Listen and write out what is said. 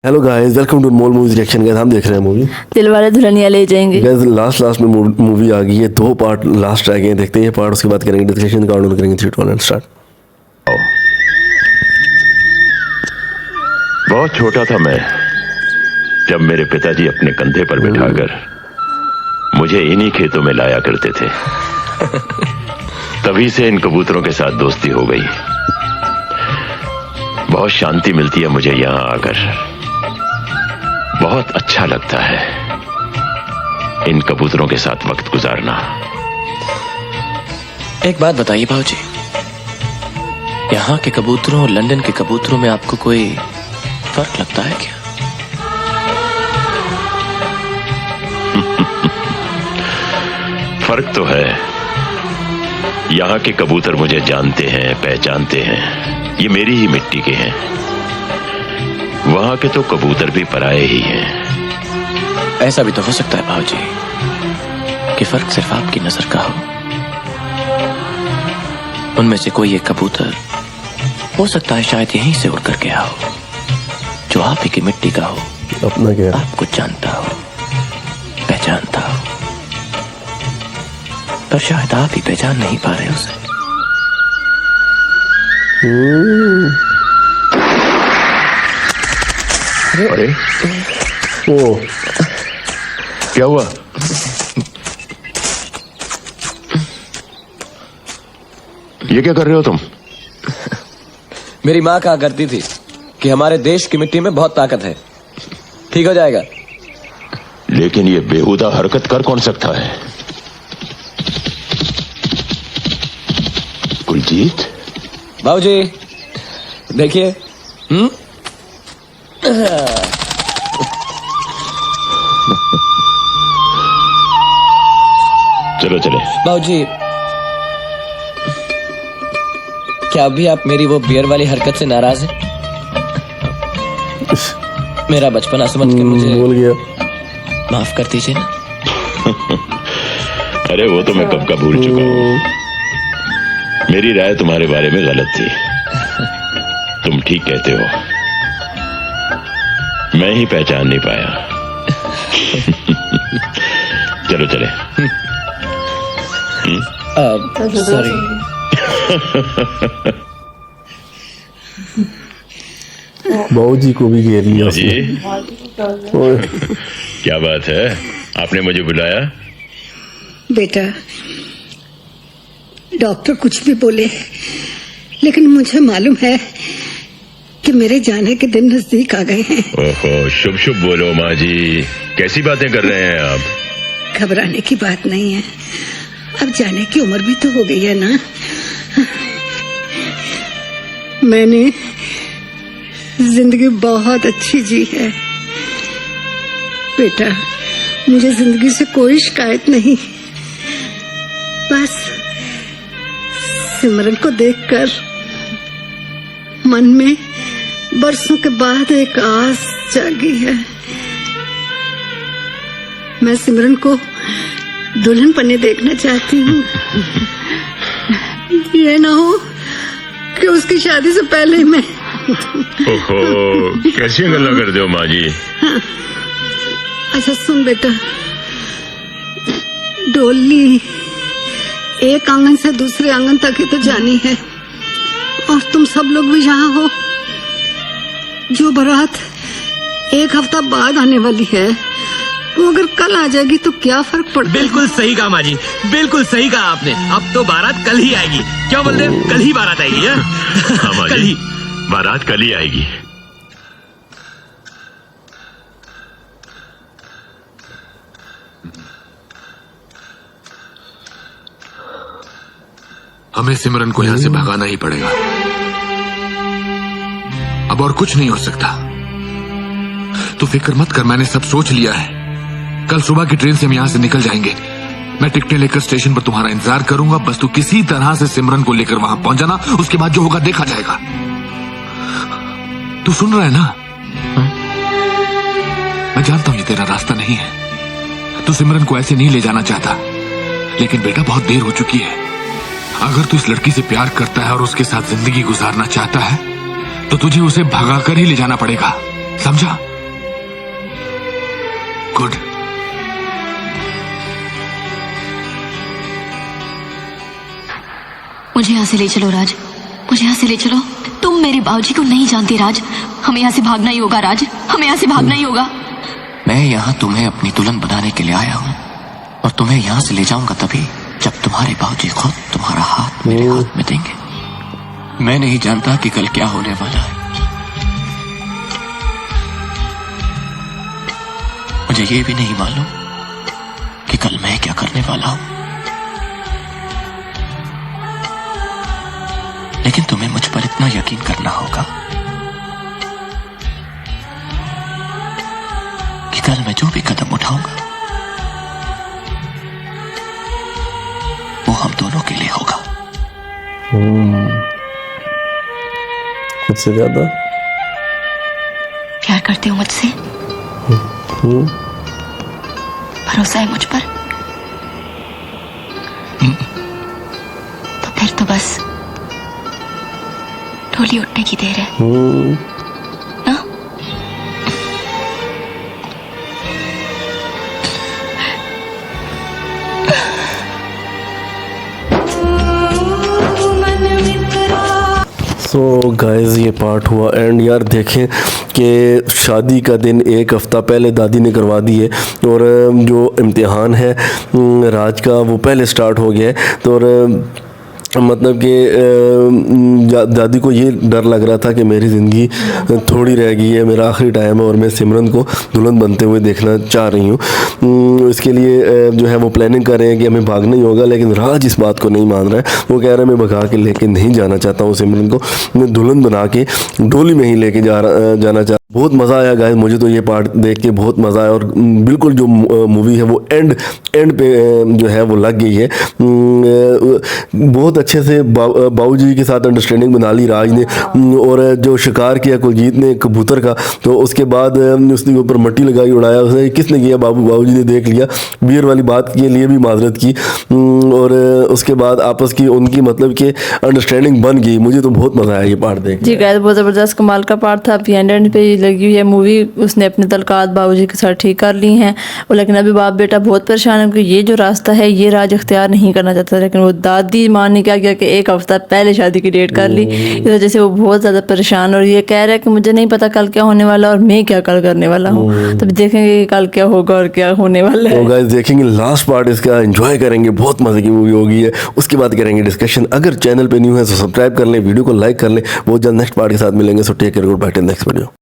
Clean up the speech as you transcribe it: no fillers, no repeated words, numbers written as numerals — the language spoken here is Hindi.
हेलो गाइस, वेलकम टू मोल मूवीज रिएक्शन। गाइस हम देख रहे हैं movie Dilwale Dulhania Le Jayenge. Guys last में मूवी आ गई है। 2 पार्ट लास्ट रह गए हैं, देखते हैं ये पार्ट, उसके बाद करेंगे डिस्कशन, काउंट करेंगे 3 2 1 स्टार्ट। बहुत छोटा था मैं जब मेरे पिताजी अपने कंधे पर बिठाकर मुझे इन्हीं खेतों में लाया करते थे। तभी से इन कबूतरों के साथ दोस्ती हो गई। बहुत शांति मिलती है मुझे यहां आकर, बहुत अच्छा लगता है इन कबूतरों के साथ वक्त गुजारना। एक बात बताइए भाऊजी, यहाँ के कबूतरों और लंदन के कबूतरों में आपको कोई फर्क लगता है क्या? फर्क तो है। यहाँ के कबूतर मुझे जानते हैं, पहचानते हैं, ये मेरी ही मिट्टी के हैं। वहां के तो कबूतर भी पराये ही हैं। ऐसा भी तो हो सकता है भाऊजी कि फर्क सिर्फ आपकी नजर का हो। उनमें से कोई एक कबूतर हो सकता है शायद यहीं से उड़ कर गया हो, जो आप ही की मिट्टी का हो, अपना क्या आपको जानता हो, पहचानता हो, पर शायद आप ही पहचान नहीं पा रहे उसे। अरे ओ क्या हुआ? ये क्या कर रहे हो तुम? मेरी माँ कहा करती थी कि हमारे देश की मिट्टी में बहुत ताकत है, ठीक हो जाएगा। लेकिन ये बेहुदा हरकत कर कौन सकता है? कुलजीत, बाबूजी देखिए। चलो चले। बाबूजी, क्या अभी आप मेरी वो बियर वाली हरकत से नाराज हैं? मेरा बचपना समझ के मुझे बोल गया। माफ कर दीजिए ना। अरे वो तो मैं कब का भूल चुका हूं। मेरी राय तुम्हारे बारे में गलत थी, तुम ठीक कहते हो, मैं ही पहचान नहीं पाया। चलो चले। सॉरी। बाबूजी को भी घेर लिया जी, उसने। क्या बात है, आपने मुझे बुलाया? बेटा, डॉक्टर कुछ भी बोले, लेकिन मुझे मालूम है कि मेरे जाने के दिन नजदीक आ गए हैं। ओहो, शुभ शुभ बोलो माँ जी, कैसी बातें कर रहे हैं आप? घबराने की बात नहीं है, अब जाने की उम्र भी तो हो गई है ना। मैंने जिंदगी बहुत अच्छी जी है बेटा, मुझे जिंदगी से कोई शिकायत नहीं। बस सिमरन को देखकर मन में बरसों के बाद एक आस जागी है। मैं सिमरन को दुल्हन पन्ने देखना चाहती हूँ। ये ना हो कि उसकी शादी से पहले ही मैं। ओहो, कैसी गल्ला कर दो माँ जी। अच्छा सुन बेटा, डोली एक आंगन से दूसरे आंगन तक ही तो जानी है, और तुम सब लोग भी यहाँ हो। जो बारात एक हफ्ता बाद आने वाली है, वो अगर कल आ जाएगी तो क्या फर्क पड़ता है? बिल्कुल सही कहा माँ जी, बिल्कुल सही कहा आपने। अब तो बारात कल ही आएगी। क्यों बोलते हैं? कल ही बारात आएगी। हाँ माँ कल जी, ही बारात कल ही आएगी। हमें सिमरन को यहां से भगाना ही पड़ेगा। अब और कुछ नहीं हो सकता। तू फिक्र मत कर, मैंने सब सोच लिया है। कल सुबह की ट्रेन से हम यहां से निकल जाएंगे। मैं टिकटें लेकर स्टेशन पर तुम्हारा इंतजार करूंगा। बस तू किसी तरह से सिमरन को लेकर वहां पहुंच जाना, उसके बाद जो होगा देखा जाएगा। तू सुन रहा है ना? मैं जानता हूं ये तेरा रास्ता नहीं है, तू सिमरन को ऐसे नहीं ले जाना चाहता, लेकिन बेटा बहुत देर हो चुकी है। अगर तू इस लड़की से प्यार करता है और उसके साथ जिंदगी गुजारना चाहता है, तो तुझे उसे भगाकर ही ले जाना पड़ेगा, समझा? गुड। मुझे यहाँ से ले चलो राज, मुझे यहाँ से ले चलो। तुम मेरे बाबूजी को नहीं जानते राज, हमें यहाँ से भागना ही होगा राज, हमें यहाँ से भागना ही होगा। मैं यहाँ तुम्हें अपनी दुल्हन बनाने के लिए आया हूँ और तुम्हें यहाँ से ले जाऊंगा तभी जब तुम्हारे बाबूजी खुद तुम्हारा हाथ मेरे हाथ में देंगे। मैं नहीं जानता कि कल क्या होने वाला है। मुझे ये भी नहीं मालूम कि कल मैं क्या करने वाला हूं, लेकिन तुम्हें मुझ पर इतना यकीन करना होगा कि कल मैं जो भी कदम उठाऊंगा वो हम दोनों के लिए होगा। मुझसे ज्यादा प्यार करते हो मुझसे? भरोसा है मुझ पर? तो फिर तो बस डोली उठने की देर है ना? सो गाइस ये पार्ट हुआ एंड यार देखें कि शादी का दिन एक हफ़्ता पहले दादी ने करवा दी है और जो इम्तिहान है राज का वो पहले स्टार्ट हो गया है। तो और मतलब कि दादी को ये डर लग रहा था कि मेरी ज़िंदगी थोड़ी रह गई है, मेरा आखिरी टाइम है और मैं सिमरन को दुल्हन बनते हुए देखना चाह रही हूँ। इसके लिए जो है वो प्लानिंग कर रहे हैं कि हमें भागना ही होगा, लेकिन राज इस बात को नहीं मान रहा है। वो कह रहा है मैं भगा के लेके नहीं जाना चाहता हूँ सिमरन को, मैं दुल्हन बना के डोली में ही लेके जाना चाहता। बहुत मज़ा आया गाइस, मुझे तो ये पार्ट देख के बहुत मज़ा आया और बिल्कुल जो मूवी है वो एंड पे जो है वो लग गई है। बहुत अच्छे से बाबूजी के साथ अंडरस्टैंडिंग बना ली राज ने और जो शिकार किया कुलजीत ने कबूतर का, तो उसके बाद उसने ऊपर मट्टी लगाई उड़ाया, उसने किसने किया? बाबूजी ने देख लिया, बियर वाली बात के लिए भी माजरत की और उसके बाद आपस की उनकी मतलब कि अंडरस्टैंडिंग बन गई। मुझे तो बहुत मज़ा आया ये पार्ट देख जी गाइस, बहुत ज़बरदस्त कमाल का पार्ट था। अभी एंड पे लगी हुई है मूवी, उसने अपने तलकात बाबूजी के साथ ठीक कर ली हैं और लेकिन अभी बाप बेटा बहुत परेशान है कि ये जो रास्ता है ये राज इख्तियार नहीं करना चाहता। लेकिन वो दादी माँ ने क्या किया कि एक हफ्ता पहले शादी की डेट कर ली, इस वजह से वो बहुत ज़्यादा परेशान और ये कह रहा है कि मुझे नहीं पता कल क्या होने वाला और मैं क्या कल करने वाला हूँ। तब देखेंगे कि कल क्या होगा और क्या होने वाला है। तो गाइस देखेंगे लास्ट पार्ट इसका, एंजॉय करेंगे, बहुत मजे की मूवी होगी है। उसके बाद करेंगे डिस्कशन। अगर चैनल पे न्यू है तो सब्सक्राइब कर लें, वीडियो को लाइक कर लें। बहुत जल्द नेक्स्ट पार्ट के साथ मिलेंगे। So take care, good bye, till next video.